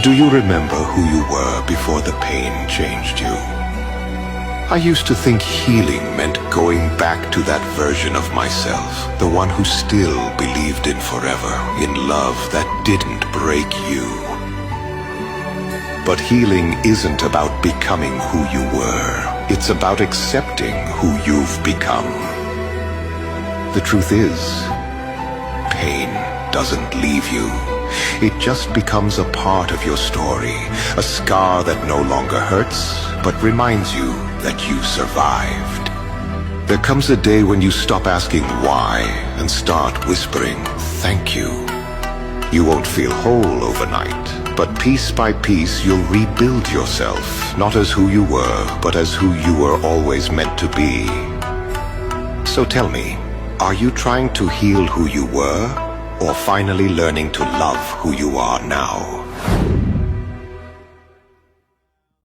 Do you remember who you were before the pain changed you? I used to think healing meant going back to that version of myself, the one who still believed in forever, in love that didn't break you. But healing isn't about becoming who you were. It's about accepting who you've become. The truth is, pain doesn't leave you. It just becomes a part of your story, a scar that no longer hurts, but reminds you that you survived. There comes a day when you stop asking why and start whispering, thank you. You won't feel whole overnight, but piece by piece you'll rebuild yourself, not as who you were, but as who you were always meant to be. So tell me, are you trying to heal who you were, or finally learning to love who you are now?